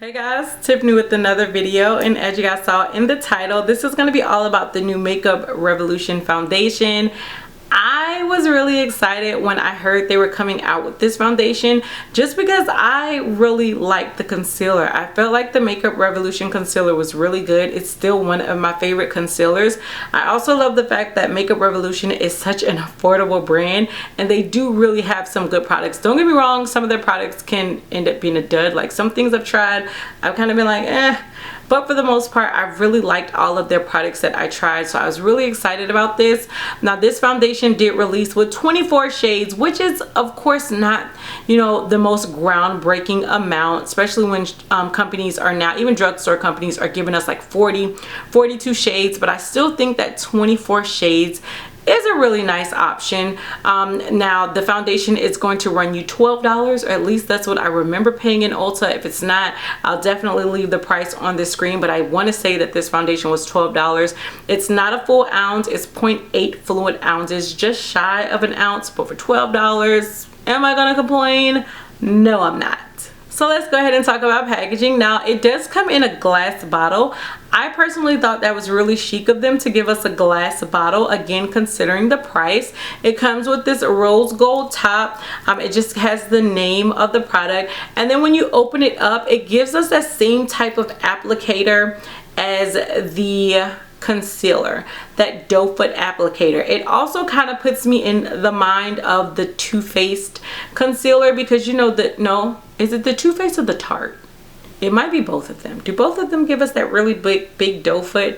Hey guys, Tiffany with another video, and as you guys saw in the title, this is going to be all about the new Makeup Revolution foundation. I was really excited when I heard they were coming out with this foundation just because I really liked the concealer. I felt like the Makeup Revolution concealer was really good. It's still one of my favorite concealers. I also love the fact that Makeup Revolution is such an affordable brand and they do really have some good products. Don't get me wrong, some of their products can end up being a dud. Like some things I've tried, I've kind of been like, eh. But for the most part, I've really liked all of their products that I tried. So I was really excited about this. Now this foundation did release with 24 shades, which is of course not, you know, the most groundbreaking amount, especially when companies are now, even drugstore companies are giving us like 42 shades. But I still think that 24 shades is a really nice option. Now the foundation is going to run you $12, or at least that's what I remember paying in Ulta. If it's not, I'll definitely leave the price on the screen, but I want to say that this foundation was $12. It's not a full ounce, it's 0.8 fluid ounces, just shy of an ounce, but for $12, am I gonna complain? No, I'm not. So let's go ahead and talk about packaging. Now it does come in a glass bottle. I personally thought that was really chic of them to give us a glass bottle, again considering the price. It comes with this rose gold top. It just has the name of the product, and then when you open it up, it gives us that same type of applicator as the concealer, that doe foot applicator. It also kind of puts me in the mind of the Too Faced concealer, because you know that, no, is it the Too Faced or the Tarte? It might be both of them. Do both of them give us that really big doe foot?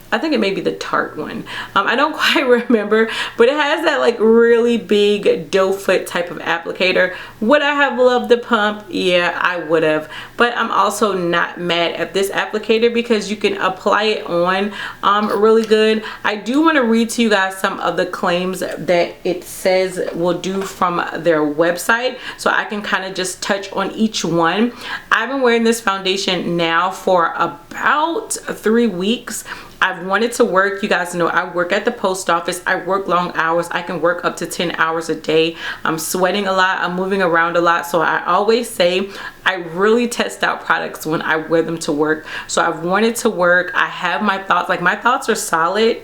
I think it may be the Tarte one. I don't quite remember, but it has that like really big doe foot type of applicator. Would I have loved the pump? Yeah, I would have. But I'm also not mad at this applicator because you can apply it on really good. I do want to read to you guys some of the claims that it says will do from their website, so I can kind of just touch on each one. I've been wearing this foundation now for about 3 weeks. I've wanted to work. You guys know I work at the post office. I work long hours. I can work up to 10 hours a day. I'm sweating a lot. I'm moving around a lot. So I always say I really test out products when I wear them to work. So I've wanted to work. I have my thoughts. Like my thoughts are solid.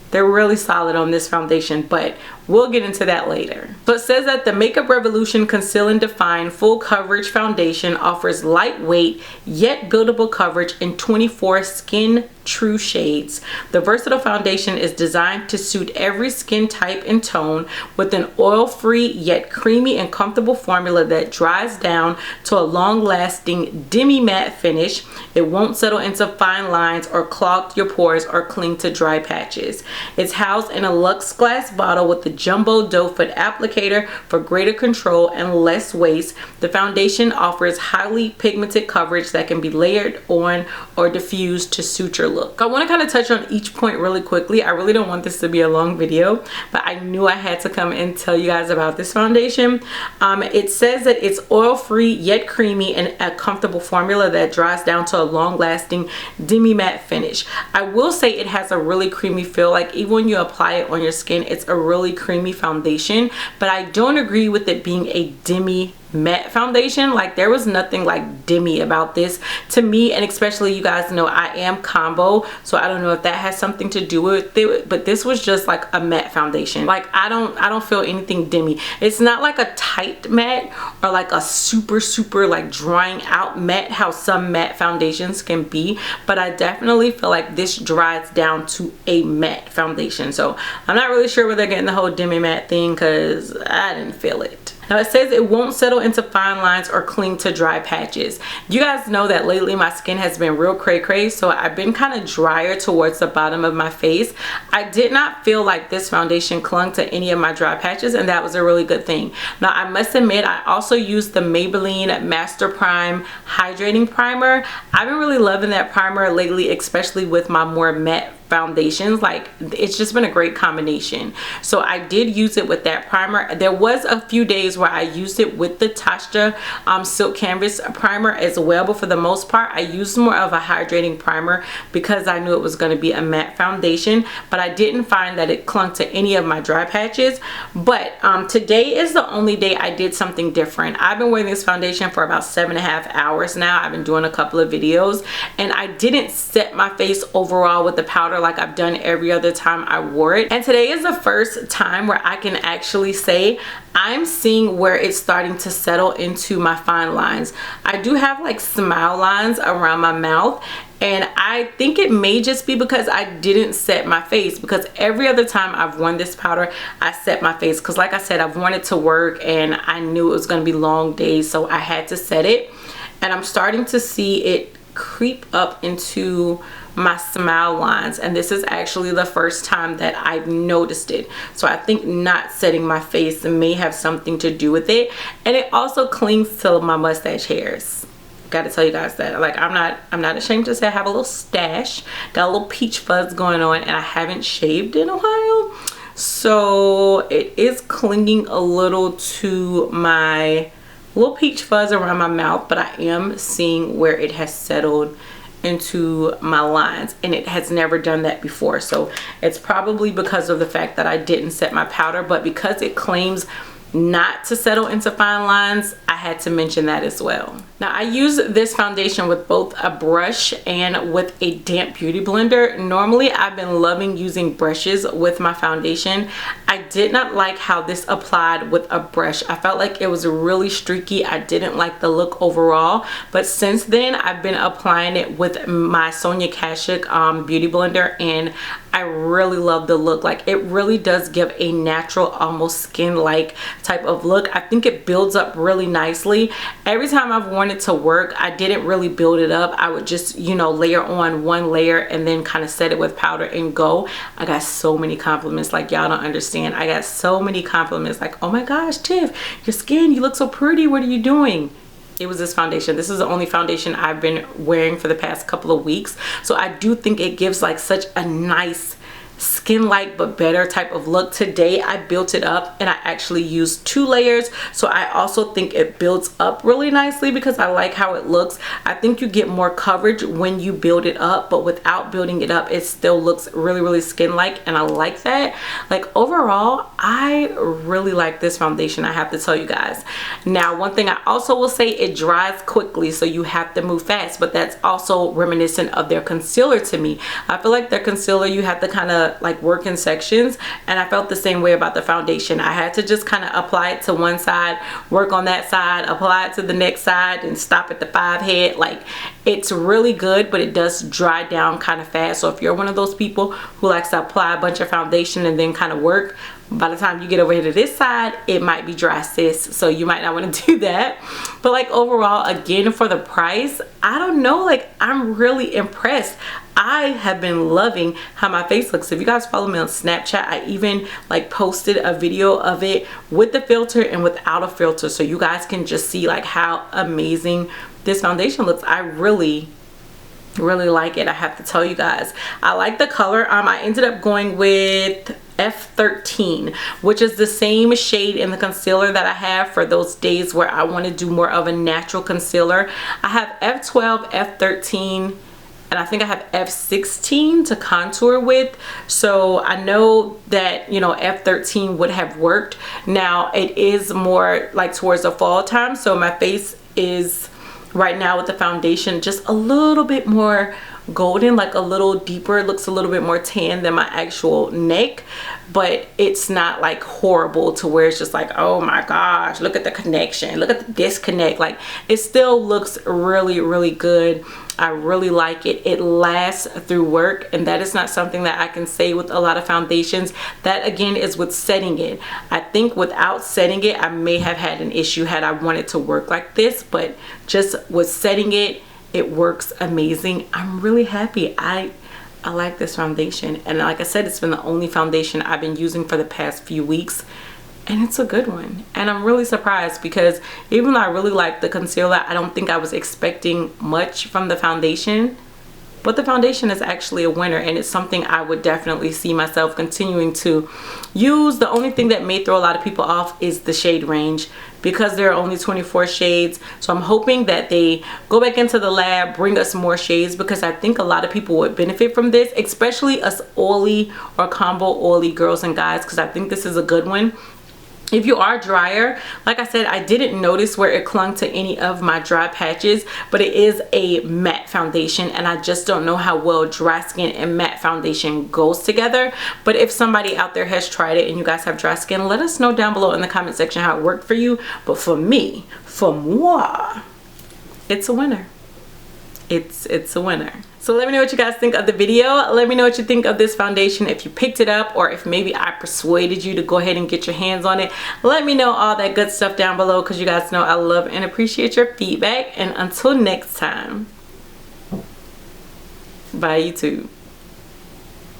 They're really solid on this foundation, but we'll get into that later. So it says that the Makeup Revolution Conceal and Define Full Coverage Foundation offers lightweight yet buildable coverage in 24 skin true shades. The versatile foundation is designed to suit every skin type and tone, with an oil-free yet creamy and comfortable formula that dries down to a long-lasting demi-matte finish. It won't settle into fine lines or clog your pores or cling to dry patches. It's housed in a luxe glass bottle with the jumbo doe foot applicator for greater control and less waste. The foundation offers highly pigmented coverage that can be layered on or diffused to suit your look. I want to kind of touch on each point really quickly. I really don't want this to be a long video, but I knew I had to come and tell you guys about this foundation. It says that it's oil-free yet creamy and a comfortable formula that dries down to a long-lasting demi-matte finish. I will say it has a really creamy feel. Like even when you apply it on your skin, it's a really creamy foundation, but I don't agree with it being a demi matte foundation. Like there was nothing like demi about this to me, and especially you guys know I am combo, so I don't know if that has something to do with it, but this was just like a matte foundation. Like I don't feel anything demi. It's not like a tight matte or like a super like drying out matte, how some matte foundations can be, but I definitely feel like this dries down to a matte foundation. So I'm not really sure where they're getting the whole demi matte thing, because I didn't feel it. Now it says it won't settle into fine lines or cling to dry patches. You guys know that lately my skin has been real cray, so I've been kind of drier towards the bottom of my face. I did not feel like this foundation clung to any of my dry patches, and that was a really good thing. Now I must admit, I also used the Maybelline Master Prime Hydrating Primer. I've been really loving that primer lately, especially with my more matte foundations. Like, it's just been a great combination. So I did use it with that primer. There was a few days where I used it with the Touche Silk Canvas primer as well, but for the most part I used more of a hydrating primer because I knew it was going to be a matte foundation, but I didn't find that it clung to any of my dry patches. But today is the only day I did something different. I've been wearing this foundation for about 7.5 hours now. I've been doing a couple of videos, and I didn't set my face overall with the powder like I've done every other time I wore it. And today is the first time where I can actually say I'm seeing where it's starting to settle into my fine lines. I do have like smile lines around my mouth, and I think it may just be because I didn't set my face, because every other time I've worn this powder I set my face, because like I said, I've worn it to work and I knew it was going to be long days, so I had to set it. And I'm starting to see it creep up into my smile lines, and this is actually the first time that I've noticed it. So I think not setting my face may have something to do with it. And it also clings to my mustache hairs. Got to tell you guys that, like, I'm not ashamed to say I have a little stash, got a little peach fuzz going on, and I haven't shaved in a while, so it is clinging a little to my little peach fuzz around my mouth. But I am seeing where it has settled into my lines, and it has never done that before. So it's probably because of the fact that I didn't set my powder, but because it claims not to settle into fine lines, I had to mention that as well. Now, I use this foundation with both a brush and with a damp beauty blender. Normally I've been loving using brushes with my foundation. I did not like how this applied with a brush. I felt like it was really streaky. I didn't like the look overall, but since then I've been applying it with my Sonia Kashuk beauty blender, and I really love the look. Like, it really does give a natural, almost skin-like type of look. I think it builds up really nicely. Every time I've worn it to work, I didn't really build it up. I would just, you know, layer on one layer and then kind of set it with powder and go. I got so many compliments, like, y'all don't understand. I got so many compliments, like, oh my gosh, Tiff, your skin, you look so pretty, what are you doing? It was this foundation. This is the only foundation I've been wearing for the past couple of weeks. So I do think it gives like such a nice skin-like but better type of look. Today I built it up and I actually used 2 layers, so I also think it builds up really nicely because I like how it looks. I think you get more coverage when you build it up, but without building it up it still looks really skin-like, and I like that. Like, overall I really like this foundation, I have to tell you guys. Now, one thing I also will say, it dries quickly, so you have to move fast, but that's also reminiscent of their concealer to me. I feel like their concealer you have to kind of like work in sections, and I felt the same way about the foundation. I had to just kind of apply it to one side, work on that side, apply it to the next side, and stop at the 5 head. Like, it's really good, but it does dry down kind of fast. So if you're one of those people who likes to apply a bunch of foundation and then kind of work, by the time you get over here to this side, it might be dry, sis, so you might not want to do that. But like, overall, again, for the price, I don't know, like, I'm really impressed. I have been loving how my face looks. If you guys follow me on Snapchat, I even like posted a video of it with the filter and without a filter, so you guys can just see like how amazing this foundation looks. I really like it, I have to tell you guys. I like the color. I ended up going with F13, which is the same shade in the concealer that I have for those days where I want to do more of a natural concealer. I have F12, F13, and I think I have F16 to contour with, so I know that, you know, F13 would have worked. Now it is more like towards the fall time, so my face is right now with the foundation just a little bit more golden, like a little deeper. It looks a little bit more tan than my actual neck, but it's not like horrible to where it's just like, oh my gosh, look at the connection, look at the disconnect. Like, it still looks really good. I really like it. It lasts through work, and that is not something that I can say with a lot of foundations. That again is with setting it. I think without setting it I may have had an issue had I wanted to work like this, but just with setting it, it works amazing. I'm really happy. I like this foundation, and like I said, it's been the only foundation I've been using for the past few weeks, and it's a good one. And I'm really surprised because even though I really like the concealer, I don't think I was expecting much from the foundation, but the foundation is actually a winner, and it's something I would definitely see myself continuing to use. The only thing that may throw a lot of people off is the shade range, because there are only 24 shades. So I'm hoping that they go back into the lab, bring us more shades, because I think a lot of people would benefit from this, especially us oily or combo oily girls and guys, because I think this is a good one. If you are drier, like I said, I didn't notice where it clung to any of my dry patches, but it is a matte foundation, and I just don't know how well dry skin and matte foundation goes together. But if somebody out there has tried it and you guys have dry skin, let us know down below in the comment section how it worked for you. But for me, for moi, it's a winner. It's a winner. So let me know what you guys think of the video. Let me know what you think of this foundation, if you picked it up, or if maybe I persuaded you to go ahead and get your hands on it. Let me know all that good stuff down below, because you guys know I love and appreciate your feedback. And until next time, bye YouTube.